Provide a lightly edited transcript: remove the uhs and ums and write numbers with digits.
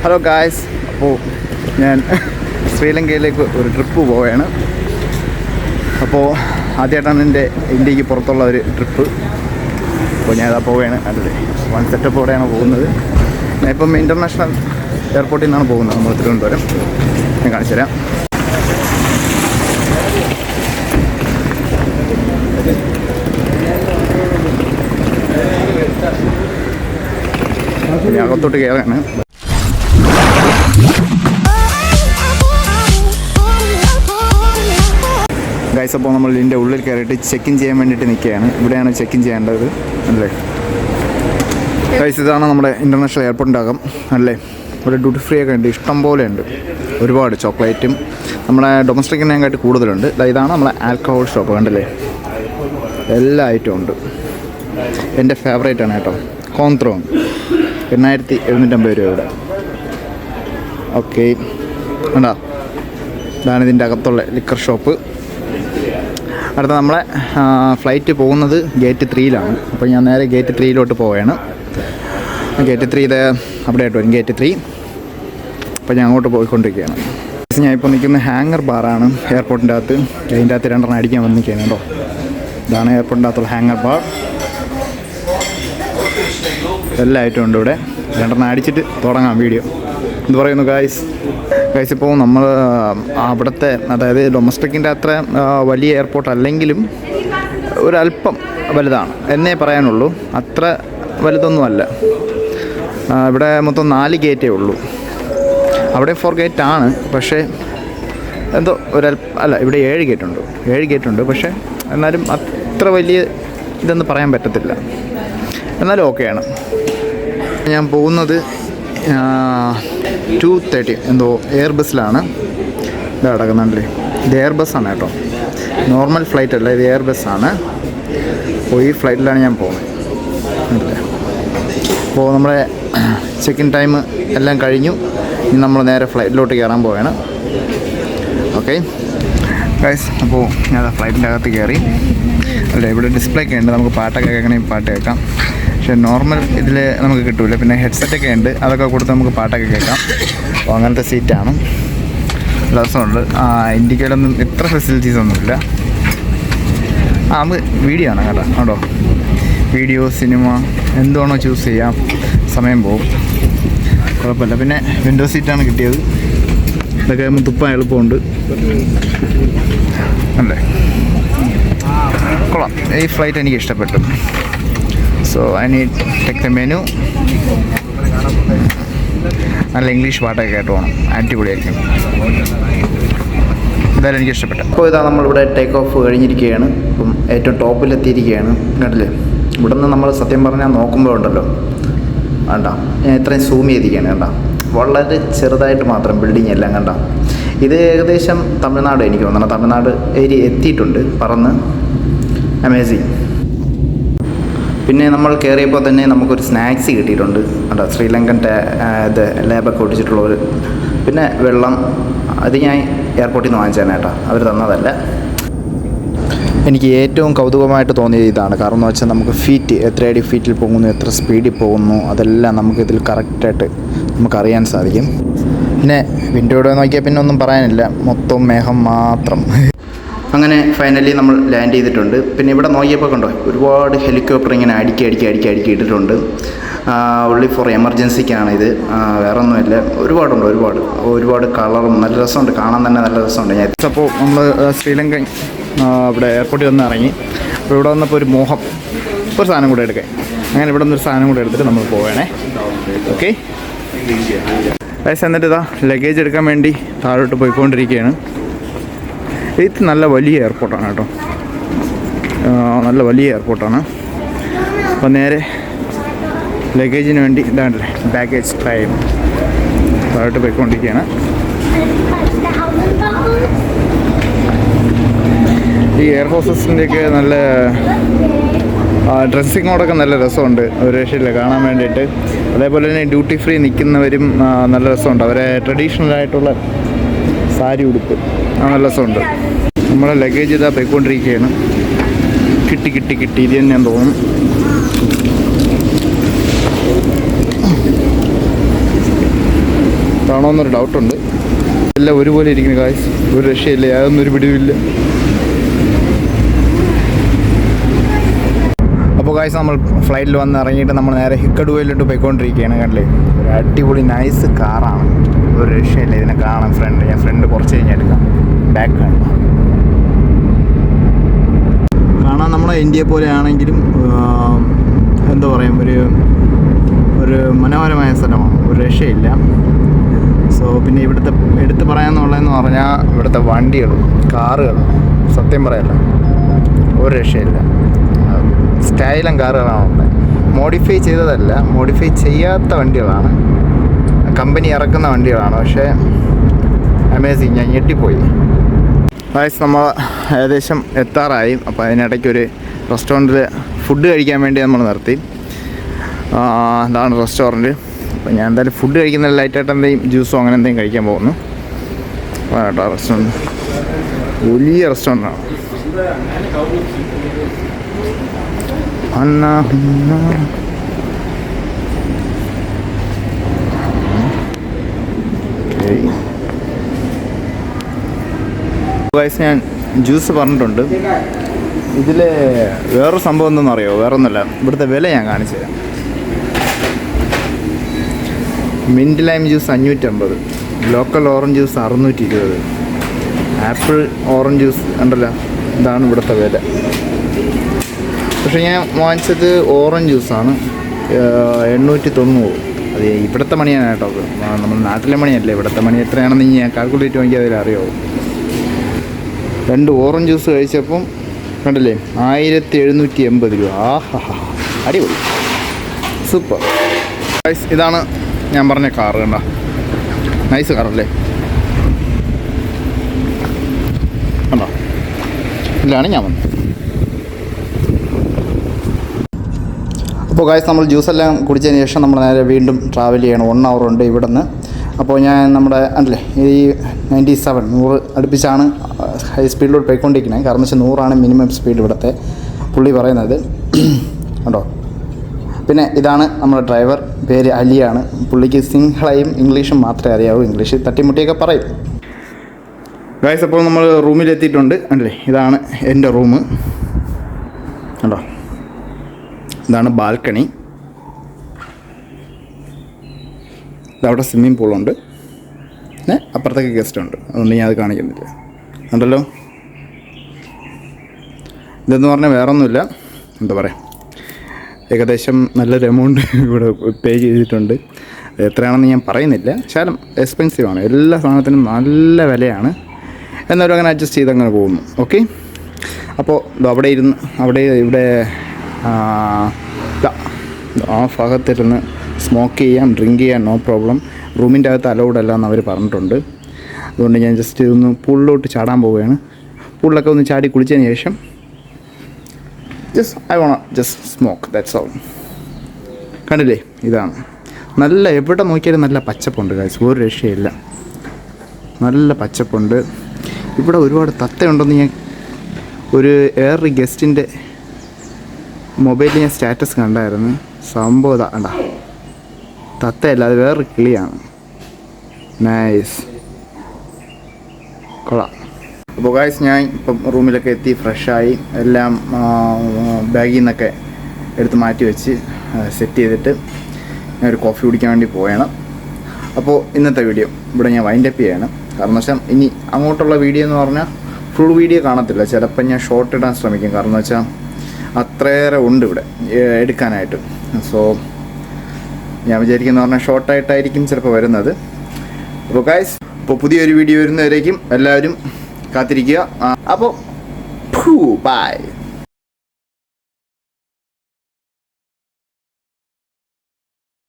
Hello guys, അപ്പോൾ ഞാൻ ശ്രീലങ്കയിലേക്ക് ഒരു ട്രിപ്പ് പോവുകയാണ്. അപ്പോൾ ആദ്യമായിട്ടാണ് എൻ്റെ ഇന്ത്യക്ക് പുറത്തുള്ള ഒരു ട്രിപ്പ്. അപ്പോൾ ഞാൻ അതാ പോവുകയാണ്. അല്ലേ, വൺ സെറ്റപ്പോടെയാണ് പോകുന്നത്. ഞാൻ ഇപ്പം ഇൻ്റർനാഷണൽ എയർപോർട്ടിൽ നിന്നാണ് പോകുന്നത്, നമ്മൾ തിരുവനന്തപുരം. ഞാൻ കാണിച്ചു തരാം. ഞാൻ അകത്തോട്ട് കയറാണ്. ഗൈസ്, അപ്പോൾ നമ്മൾ ഇതിൻ്റെ ഉള്ളിൽ കയറിയിട്ട് ചെക്ക് ഇൻ ചെയ്യാൻ വേണ്ടിയിട്ട് നിൽക്കുകയാണ്. ഇവിടെയാണ് ചെക്ക് ഇൻ ചെയ്യേണ്ടത് അല്ലേ. ഗൈസ്, ഇതാണ് നമ്മുടെ ഇൻ്റർനാഷണൽ എയർപോർട്ടിൻ്റെ അകം അല്ലേ. ഇവിടെ ഡ്യൂട്ടി ഫ്രീ ഒക്കെ ഉണ്ട്, ഇഷ്ടം പോലെ ഉണ്ട്. ഒരുപാട് ചോക്ലേറ്റും നമ്മുടെ ഡൊമസ്റ്റിക്കിനേക്കായിട്ട് കൂടുതലുണ്ട്. ഇതാണ് നമ്മളെ ആൽക്കഹോൾ ഷോപ്പ്, കണ്ടില്ലേ. എല്ലാ ഐറ്റവും ഉണ്ട്. എൻ്റെ ഫേവറേറ്റാണ് കേട്ടോ, കോന്ത്രോൺ. 8750 രൂപ ഇവിടെ. ഓക്കെ, കണ്ടോ, ഇതാണ് ഇതിൻ്റെ അകത്തുള്ള ലിക്കർ ഷോപ്പ്. അടുത്ത നമ്മളെ ഫ്ലൈറ്റ് പോകുന്നത് ഗേറ്റ് 3-ലാണ്. അപ്പോൾ ഞാൻ നേരെ ഗേറ്റ് 3-ലോട്ട് പോവുകയാണ്. ഗേറ്റ് 3 ഇത് അവിടെ ആയിട്ട് വരും, ഗേറ്റ് 3. അപ്പോൾ ഞാൻ അങ്ങോട്ട് പോയിക്കൊണ്ടിരിക്കുകയാണ്. ഞാൻ ഇപ്പോൾ നിൽക്കുന്ന ഹാങ്ങർ ബാറാണ് എയർപോർട്ടിൻ്റെ അകത്ത്. അതിൻ്റെ അകത്ത് 2 അടിക്കാൻ വന്ന് നിൽക്കുകയാണ് കേട്ടോ. ഇതാണ് എയർപോർട്ടിൻ്റെ അകത്തുള്ള ഹാങ്ങർ ബാർ. എല്ലാ ഐറ്റവും ഉണ്ട് ഇവിടെ. 2 അടിച്ചിട്ട് തുടങ്ങാം വീഡിയോ. എന്ത് പറയുന്നു ഗായ്സ്? ഇപ്പോൾ നമ്മൾ അവിടുത്തെ, അതായത് ഡൊമസ്റ്റിക്കിൻ്റെ അത്ര വലിയ എയർപോർട്ട് അല്ലെങ്കിലും ഒരല്പം വലുതാണ് എന്നേ പറയാനുള്ളൂ. അത്ര വലുതൊന്നുമല്ല. ഇവിടെ മൊത്തം 4 ഗേറ്റേ ഉള്ളൂ. അവിടെ 4 ഗേറ്റാണ്, പക്ഷേ എന്തോ അല്ല, ഇവിടെ 7 ഗേറ്റുണ്ട്. 7 ഗേറ്റുണ്ട്, പക്ഷേ എന്നാലും അത്ര വലിയ ഇതൊന്നും പറയാൻ പറ്റത്തില്ല. എന്നാലും ഓക്കെയാണ്. ഞാൻ പോകുന്നത് 230 എന്തോ എയർ ബസ്സിലാണ്. ഇത് കിടക്കുന്നുണ്ടല്ലേ, ഇത് എയർ ബസ്സാണ് കേട്ടോ, നോർമൽ ഫ്ലൈറ്റ് അല്ല, ഇത് എയർ ബസ്സാണ്. അപ്പോൾ ഈ ഫ്ലൈറ്റിലാണ് ഞാൻ പോകുന്നത്. അപ്പോൾ നമ്മുടെ ചെക്ക് ഇൻ ടൈം എല്ലാം കഴിഞ്ഞു. ഇനി നമ്മൾ നേരെ ഫ്ലൈറ്റിലോട്ട് കയറാൻ പോവുകയാണ്. ഓക്കെ ഗൈസ്, അപ്പോൾ ഞാൻ ഫ്ലൈറ്റിൻ്റെ അകത്ത് കയറി. അല്ലേ, ഇവിടെ ഡിസ്പ്ലേ ഒക്കെ ഉണ്ട്, നമുക്ക് പാട്ടൊക്കെ കേൾക്കണമെങ്കിൽ പാട്ട് കേൾക്കാം. പക്ഷേ നോർമൽ ഇതിൽ നമുക്ക് കിട്ടില്ല. പിന്നെ ഹെഡ്സെറ്റൊക്കെ ഉണ്ട്, അതൊക്കെ കൊടുത്ത് നമുക്ക് പാട്ടൊക്കെ കേൾക്കാം. അപ്പോൾ അങ്ങനത്തെ സീറ്റാണ്. രസമുണ്ട്. ഇന്ത്യയിലൊന്നും ഇത്ര ഫെസിലിറ്റീസ് ഒന്നുമില്ല. നമുക്ക് വീഡിയോ ആണ് കേട്ടോ. വീഡിയോ, സിനിമ എന്താണോ ചൂസ് ചെയ്യാം, സമയം പോകും, കുഴപ്പമില്ല. പിന്നെ വിൻഡോ സീറ്റാണ് കിട്ടിയത്. ഇതൊക്കെ തുപ്പാൻ എളുപ്പമുണ്ട് അല്ലേ. കൊള്ളാം, ഈ ഫ്ലൈറ്റ് എനിക്ക് ഇഷ്ടപ്പെട്ടു. So I need take the menu. നല്ല ഇംഗ്ലീഷ് പാട്ടൊക്കെ കേട്ട് പോകണം, അടിപൊളിയായിരിക്കും. എന്തായാലും എനിക്ക് ഇഷ്ടപ്പെട്ടു. അപ്പോൾ ഇതാ നമ്മളിവിടെ ടേക്ക് ഓഫ് കഴിഞ്ഞിരിക്കുകയാണ്. ഇപ്പം ഏറ്റവും ടോപ്പിലെത്തിയിരിക്കുകയാണ്, കണ്ടില്ലേ. ഇവിടെ നിന്ന് നമ്മൾ സത്യം പറഞ്ഞാൽ നോക്കുമ്പോൾ ഉണ്ടല്ലോ, വേണ്ട, ഞാൻ ഇത്രയും സൂം ചെയ്തിരിക്കുകയാണ്, കണ്ട, വളരെ ചെറുതായിട്ട് മാത്രം ബിൽഡിംഗ് എല്ലാം കണ്ട. ഇത് ഏകദേശം തമിഴ്നാട്, എനിക്ക് തോന്നുന്നു തമിഴ്നാട് ഏരിയ എത്തിയിട്ടുണ്ട് പറന്ന്. അമേസിങ്. പിന്നെ നമ്മൾ കയറിയപ്പോൾ തന്നെ നമുക്കൊരു സ്നാക്സ് കിട്ടിയിട്ടുണ്ട് കേട്ടോ, ശ്രീലങ്കൻ ഇത് ലാബൊക്കെ ഒടിച്ചിട്ടുള്ളവർ. പിന്നെ വെള്ളം, അത് ഞാൻ എയർപോർട്ടിൽ നിന്ന് വാങ്ങിച്ചതാണ് കേട്ടോ, അവർ തന്നതല്ല. എനിക്ക് ഏറ്റവും കൗതുകമായിട്ട് തോന്നിയത് ഇതാണ്. കാരണം എന്ന് വെച്ചാൽ നമുക്ക് ഫീറ്റ്, എത്ര അടി ഫീറ്റിൽ പോകുന്നു, എത്ര സ്പീഡിൽ പോകുന്നു, അതെല്ലാം നമുക്കിതിൽ കറക്റ്റായിട്ട് നമുക്കറിയാൻ സാധിക്കും. പിന്നെ വിൻഡോയുടെ നോക്കിയാൽ പിന്നെ ഒന്നും പറയാനില്ല, മൊത്തം മേഘം മാത്രം. അങ്ങനെ ഫൈനലി നമ്മൾ ലാൻഡ് ചെയ്തിട്ടുണ്ട്. പിന്നെ ഇവിടെ നോക്കിയപ്പോൾ കണ്ടോ, ഒരുപാട് ഹെലികോപ്റ്റർ ഇങ്ങനെ അടുക്കി ഇട്ടിട്ടുണ്ട്. ഉള്ളി ഫോർ എമർജൻസിക്കാണ് ഇത്, വേറെ ഒന്നുമില്ല. ഒരുപാടുണ്ട്, ഒരുപാട് കളറും നല്ല രസമുണ്ട്, കാണാൻ തന്നെ നല്ല രസമുണ്ട്. ഞാൻ അപ്പോൾ നമ്മൾ ശ്രീലങ്ക ഇവിടെ എയർപോർട്ടിൽ വന്ന് ഇറങ്ങി. അപ്പോൾ ഇവിടെ വന്നപ്പോൾ ഒരു മോഹം, ഒരു സാധനം കൂടെ എടുക്കാൻ. അങ്ങനെ ഇവിടെ നിന്നൊരു സാധനം കൂടെ എടുത്തിട്ട് നമ്മൾ പോവുകയാണേ. ഓക്കെ ഗൈസ്, എന്നിട്ട് ഇതാ ലഗേജ് എടുക്കാൻ വേണ്ടി താഴോട്ട് പോയിക്കൊണ്ടിരിക്കുകയാണ്. ഇത് നല്ല വലിയ എയർപോർട്ടാണ് കേട്ടോ, നല്ല വലിയ എയർപോർട്ടാണ്. അപ്പോൾ നേരെ ലഗേജിന് വേണ്ടി ഇതാണല്ലേ ബാഗേജ് ടൈം, താഴോട്ട് പോയിക്കൊണ്ടിരിക്കുകയാണ്. ഈ എയർ ഹോസ്റ്റസിൻ്റെയൊക്കെ നല്ല ഡ്രസ്സിങ്ങോടൊക്കെ നല്ല രസമുണ്ട്, ഒരു രക്ഷയില്ല കാണാൻ വേണ്ടിയിട്ട്. അതേപോലെ തന്നെ ഡ്യൂട്ടി ഫ്രീ നിൽക്കുന്നവരും നല്ല രസമുണ്ട്. അവരെ ട്രഡീഷണലായിട്ടുള്ള സാരി ഉടുപ്പ് നല്ല രസമുണ്ട്. നമ്മളെ ലഗേജ് ഇതാ പോയിക്കൊണ്ടിരിക്കുകയാണ്. കിട്ടി ഇത് തന്നെ തോന്നും. കാണുമെന്നൊരു ഡൗട്ടുണ്ട്. എല്ലാം ഒരുപോലെ ഇരിക്കുന്നു ഗായ്സ്, ഒരു രക്ഷയില്ല, യാതൊന്നും ഒരു പിടിവില്ല. അപ്പോൾ ഗായ്സ് നമ്മൾ ഫ്ലൈറ്റിൽ വന്ന് ഇറങ്ങിയിട്ട് നമ്മൾ നേരെ ഹിക്കഡുവയിലോട്ട് പോയിക്കൊണ്ടിരിക്കുകയാണ്. കണ്ടില്ലേ, ഒരു അടിപൊളി നൈസ് കാറാണ്, ഒരു രക്ഷയില്ല. ഇതിനെ കാണാൻ ഞാൻ ഫ്രണ്ട് കുറച്ച് കഴിഞ്ഞ് എടുക്കാം. ബാക്ക് കാണാൻ നമ്മളെ ഇന്ത്യയെ പോലെ ആണെങ്കിലും എന്താ പറയുക, ഒരു മനോഹരമായ സ്ഥലമാണ്, ഒരു രക്ഷയില്ല. സോ പിന്നെ ഇവിടുത്തെ എടുത്ത് പറയാമെന്നുള്ളതെന്ന് പറഞ്ഞാൽ ഇവിടുത്തെ വണ്ടികൾ, കാറുകൾ സത്യം പറയല്ല ഒരു രക്ഷയില്ല. സ്റ്റൈലും കാറുകളാണ് ഉള്ളത്. മോഡിഫൈ ചെയ്തതല്ല, മോഡിഫൈ ചെയ്യാത്ത വണ്ടികളാണ്, കമ്പനി ഇറക്കുന്ന വണ്ടികളാണ്. പക്ഷേ അമേസിങ്, ഞാൻ ഞെട്ടിപ്പോയി. ഗായ്സ് നമ്മൾ ഏകദേശം എത്താറായി. അപ്പോൾ അതിനിടയ്ക്കൊരു റെസ്റ്റോറൻറ്റിൽ ഫുഡ് കഴിക്കാൻ വേണ്ടി നമ്മൾ നിർത്തി. അതാണ് റെസ്റ്റോറൻറ്റ്. അപ്പോൾ ഞാൻ എന്തായാലും ഫുഡ് കഴിക്കുന്ന ലൈറ്റായിട്ട് എന്തെങ്കിലും ജ്യൂസോ അങ്ങനെ എന്തെങ്കിലും കഴിക്കാൻ പോകുന്നു. കേട്ടോ, റെസ്റ്റോറൻറ്റ് വലിയ റെസ്റ്റോറൻറ്റാണ്. ഞാൻ ജ്യൂസ് പറഞ്ഞിട്ടുണ്ട്. ഇതിൽ വേറൊരു സംഭവം എന്തെന്ന് അറിയോ? വേറൊന്നുമല്ല, ഇവിടുത്തെ വില ഞാൻ കാണിച്ചു തരാം. Mint lime juice 550, local orange juice 620, apple orange juice ഉണ്ടല്ലോ, ഇതാണ് ഇവിടുത്തെ വില. പക്ഷേ ഞാൻ വാങ്ങിച്ചത് ഓറഞ്ച് ജ്യൂസാണ്, 890. അത് ഇവിടുത്തെ മണിയാണ് കേട്ടോ, നമ്മൾ നാട്ടിലെ മണിയല്ലേ. ഇവിടുത്തെ മണി എത്രയാണെന്ന് ഞാൻ കാൽക്കുലേറ്റ് നോക്കിയാൽ അതിൽ അറിയാവും. 2 ഓറഞ്ച് ജ്യൂസ് കഴിച്ചപ്പം കണ്ടില്ലേ, 1780 രൂപ. ആഹാ, അടിപൊളി, സൂപ്പർ. ഇതാണ് ഞാൻ പറഞ്ഞ കാറ്, കണ്ട നൈസ് കാറല്ലേ, കണ്ടോ? ഇതിലാണ് ഞാൻ വന്നത്. അപ്പോൾ ഗായ്സ് നമ്മൾ ജ്യൂസെല്ലാം കുടിച്ചതിന് ശേഷം നമ്മൾ നേരെ വീണ്ടും ട്രാവൽ ചെയ്യണം. 1 hour ഉണ്ട് ഇവിടെ നിന്ന്. അപ്പോൾ ഞാൻ നമ്മുടെ അല്ലേ ഈ 100 അടുപ്പിച്ചാണ് ഹൈ സ്പീഡിലോട്ട് പോയിക്കൊണ്ടിരിക്കുന്നത്. കാരണം വെച്ചാൽ 100 മിനിമം സ്പീഡ് ഇവിടുത്തെ പുള്ളി പറയുന്നത്, കേട്ടോ. പിന്നെ ഇതാണ് നമ്മുടെ ഡ്രൈവർ, പേര് അലിയാണ്. പുള്ളിക്ക് സിംഹളയും ഇംഗ്ലീഷും മാത്രമേ അറിയാവൂ, ഇംഗ്ലീഷ് തട്ടിമുട്ടിയൊക്കെ പറയും. ഗായ്സ് അപ്പോൾ നമ്മൾ റൂമിലെത്തിയിട്ടുണ്ട്. അല്ലേ, ഇതാണ് എൻ്റെ റൂം, കേട്ടോ. ഇതാണ് ബാൽക്കണി. ഇതവിടെ സ്വിമ്മിങ് പൂളുണ്ട്, പിന്നെ അപ്പുറത്തേക്ക് ഗസ്റ്റ് ഉണ്ട്, അതുകൊണ്ട് ഞാൻ അത് കാണിക്കുന്നില്ല. ഉണ്ടല്ലോ, ഇതെന്ന് പറഞ്ഞാൽ വേറൊന്നുമില്ല, എന്താ പറയുക, ഏകദേശം നല്ലൊരു എമൗണ്ട് ഇവിടെ പേ ചെയ്തിട്ടുണ്ട്. എത്രയാണെന്ന് ഞാൻ പറയുന്നില്ല, ശകലം എക്സ്പെൻസീവാണ്. എല്ലാ സാധനത്തിനും നല്ല വിലയാണ്, എന്നാലും അങ്ങനെ അഡ്ജസ്റ്റ് ചെയ്ത് അങ്ങനെ പോകുന്നു. ഓക്കെ, അപ്പോൾ അവിടെ ഇരുന്ന് ഇവിടെ ആ ഭാഗത്തിരുന്ന് സ്മോക്ക് ചെയ്യാം, ഡ്രിങ്ക് ചെയ്യാം, നോ പ്രോബ്ലം. റൂമിൻ്റെ അകത്ത് അലൗഡ് അല്ല എന്ന് അവർ പറഞ്ഞിട്ടുണ്ട്. അതുകൊണ്ട് ഞാൻ ജസ്റ്റ് ഒന്ന് പൂളിലോട്ട് ചാടാൻ പോവുകയാണ്. പൂളിലൊക്കെ ഒന്ന് ചാടി കുളിച്ചതിന് ശേഷം I wanna just smoke, that's all. കണ്ടില്ലേ, ഇതാണ് നല്ല, എവിടെ നോക്കിയാലും നല്ല പച്ചപ്പുണ്ട് ഗൈസ്, ഒരു രക്ഷയില്ല, നല്ല പച്ചപ്പുണ്ട്. ഇവിടെ ഒരുപാട് തത്തയുണ്ടെന്ന് ഞാൻ ഒരു വേറൊരു ഗസ്റ്റിൻ്റെ മൊബൈലിൽ ഞാൻ സ്റ്റാറ്റസ് കണ്ടായിരുന്നു. സംഭവം കണ്ട, തത്തയല്ല, അത് വേറൊരു കിളിയാണ്. നൈസ്, കൊള്ളാം. അപ്പോൾ ഗായ്സ് ഞാൻ ഇപ്പം റൂമിലൊക്കെ എത്തി, ഫ്രഷായി, എല്ലാം ബാഗിൽ നിന്നൊക്കെ എടുത്ത് മാറ്റി വെച്ച് സെറ്റ് ചെയ്തിട്ട് ഞാൻ ഒരു കോഫി കുടിക്കാൻ വേണ്ടി പോയാണ്. അപ്പോൾ ഇന്നത്തെ വീഡിയോ ഇവിടെ ഞാൻ വൈൻഡപ്പ് ചെയ്യാണ്. കാരണം വെച്ചാൽ ഇനി അങ്ങോട്ടുള്ള വീഡിയോ എന്ന് പറഞ്ഞാൽ ഫുൾ വീഡിയോ കാണത്തില്ല, ചിലപ്പോൾ ഞാൻ ഷോർട്ട് ഇടാൻ ശ്രമിക്കും. കാരണം വെച്ചാൽ അത്രയേറെ ഉണ്ട് ഇവിടെ എടുക്കാനായിട്ട്. സോ ഞാൻ വിചാരിക്കുന്ന പറഞ്ഞാൽ ഷോർട്ടായിട്ടായിരിക്കും ചിലപ്പോൾ വരുന്നത്. അപ്പോൾ ഗായ്സ്, അപ്പോൾ പുതിയൊരു വീഡിയോ വരുന്നവരേക്കും എല്ലാവരും കാത്തിരിക്കുക. അപ്പോൾ ബൈ.